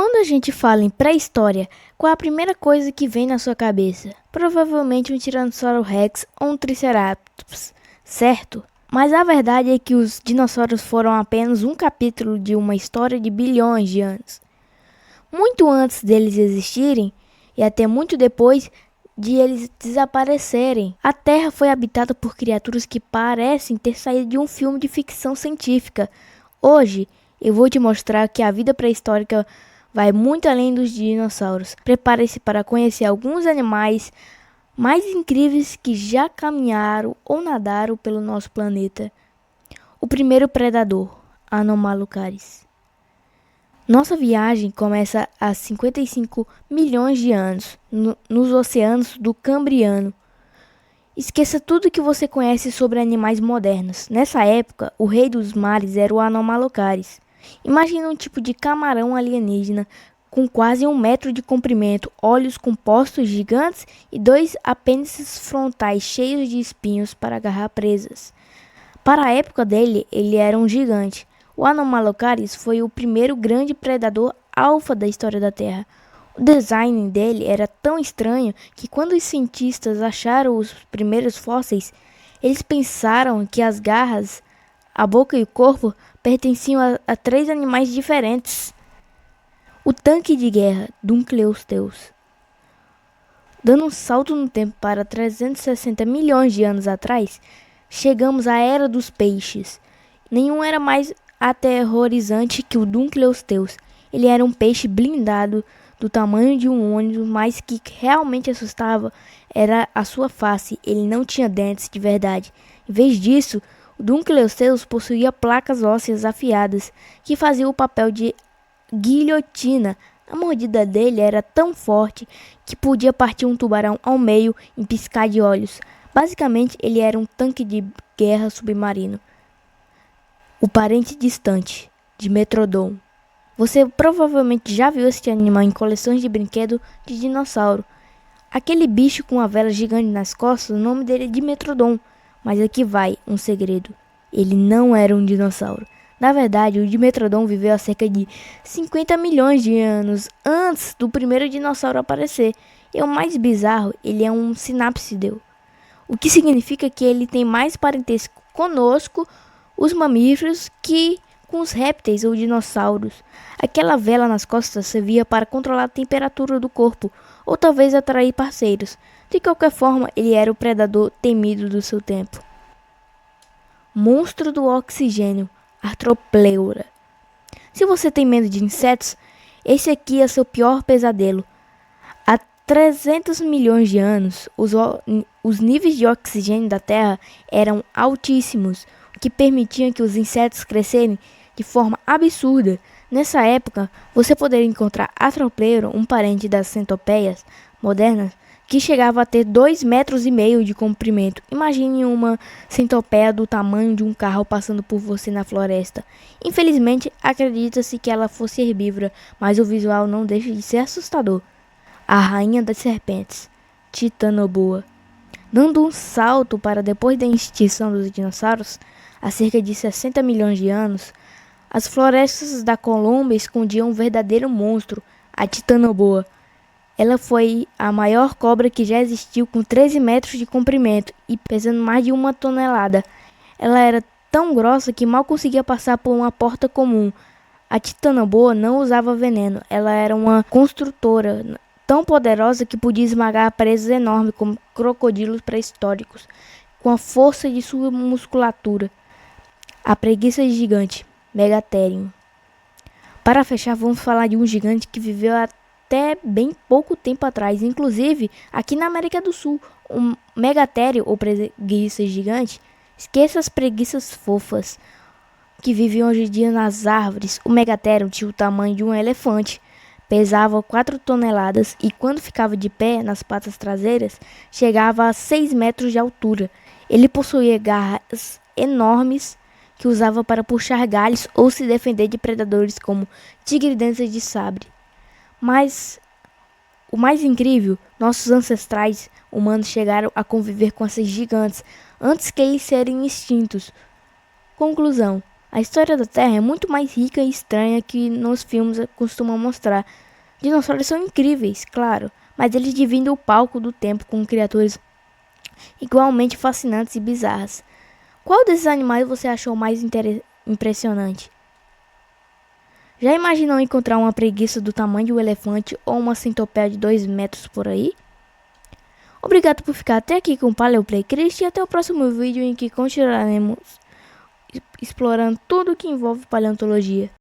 Quando a gente fala em pré-história, qual é a primeira coisa que vem na sua cabeça? Provavelmente um Tiranossauro Rex ou um Triceratops, certo? Mas a verdade é que os dinossauros foram apenas um capítulo de uma história de bilhões de anos. Muito antes deles existirem, e até muito depois de eles desaparecerem, a Terra foi habitada por criaturas que parecem ter saído de um filme de ficção científica. Hoje, eu vou te mostrar que a vida pré-histórica vai muito além dos dinossauros. Prepare-se para conhecer alguns animais mais incríveis que já caminharam ou nadaram pelo nosso planeta. O primeiro predador, Anomalocaris. Nossa viagem começa há 55 milhões de anos, nos oceanos do Cambriano. Esqueça tudo que você conhece sobre animais modernos. Nessa época, o rei dos mares era o Anomalocaris. Imagina um tipo de camarão alienígena com quase 1 metro de comprimento, olhos compostos gigantes e 2 apêndices frontais cheios de espinhos para agarrar presas. Para a época dele, ele era um gigante. O Anomalocaris foi o primeiro grande predador alfa da história da Terra. O design dele era tão estranho que quando os cientistas acharam os primeiros fósseis, eles pensaram que as garras, a boca e o corpo pertenciam a 3 animais diferentes. O tanque de guerra Dunkleosteus. Dando um salto no tempo para 360 milhões de anos atrás, chegamos à Era dos Peixes. Nenhum era mais aterrorizante que o Dunkleosteus. Ele era um peixe blindado do tamanho de um ônibus, mas que realmente assustava era a sua face. Ele não tinha dentes de verdade. Em vez disso, o Dunkleosteus possuía placas ósseas afiadas que faziam o papel de guilhotina. A mordida dele era tão forte que podia partir um tubarão ao meio em piscar de olhos. Basicamente, ele era um tanque de guerra submarino. O parente distante, Dimetrodon. Você provavelmente já viu este animal em coleções de brinquedo de dinossauro. Aquele bicho com a vela gigante nas costas, o nome dele é Dimetrodon. Mas aqui vai um segredo. Ele não era um dinossauro. Na verdade, o Dimetrodon viveu há cerca de 50 milhões de anos antes do primeiro dinossauro aparecer. E o mais bizarro, ele é um sinápsideo. O que significa que ele tem mais parentesco conosco, os mamíferos, que com os répteis ou dinossauros. Aquela vela nas costas servia para controlar a temperatura do corpo, ou talvez atrair parceiros. De qualquer forma, ele era o predador temido do seu tempo. Monstro do oxigênio, Arthropleura. Se você tem medo de insetos, esse aqui é seu pior pesadelo. Há 300 milhões de anos, os níveis de oxigênio da Terra eram altíssimos, o que permitia que os insetos crescerem de forma absurda. Nessa época, você poderia encontrar Arthropleura, um parente das centopeias modernas, que chegava a ter 2,5 metros de comprimento. Imagine uma centopeia do tamanho de um carro passando por você na floresta. Infelizmente, acredita-se que ela fosse herbívora, mas o visual não deixa de ser assustador. A rainha das serpentes, Titanoboa. Dando um salto para depois da extinção dos dinossauros, há cerca de 60 milhões de anos, as florestas da Colômbia escondiam um verdadeiro monstro, a Titanoboa. Ela foi a maior cobra que já existiu, com 13 metros de comprimento e pesando mais de 1 tonelada. Ela era tão grossa que mal conseguia passar por uma porta comum. A Titanoboa não usava veneno, ela era uma construtora tão poderosa que podia esmagar presas enormes como crocodilos pré-históricos, com a força de sua musculatura. A preguiça gigante, Megatherium. Para fechar, vamos falar de um gigante que viveu até bem pouco tempo atrás, inclusive aqui na América do Sul, o Megatherium, ou preguiça gigante. Esqueça as preguiças fofas que vivem hoje em dia nas árvores. O Megatherium tinha o tamanho de um elefante, pesava 4 toneladas e quando ficava de pé nas patas traseiras, chegava a 6 metros de altura. Ele possuía garras enormes que usava para puxar galhos ou se defender de predadores como tigre-dentes de sabre. Mas o mais incrível, nossos ancestrais humanos chegaram a conviver com esses gigantes antes que eles serem extintos. Conclusão: A história da Terra é muito mais rica e estranha que nos filmes costumam mostrar. Dinossauros são incríveis, claro, mas eles dividem o palco do tempo com criaturas igualmente fascinantes e bizarras. Qual desses animais você achou mais impressionante? Já imaginou encontrar uma preguiça do tamanho de um elefante ou uma centopeia de 2 metros por aí? Obrigado por ficar até aqui com o Paleoplay Christ e até o próximo vídeo em que continuaremos explorando tudo que envolve paleontologia.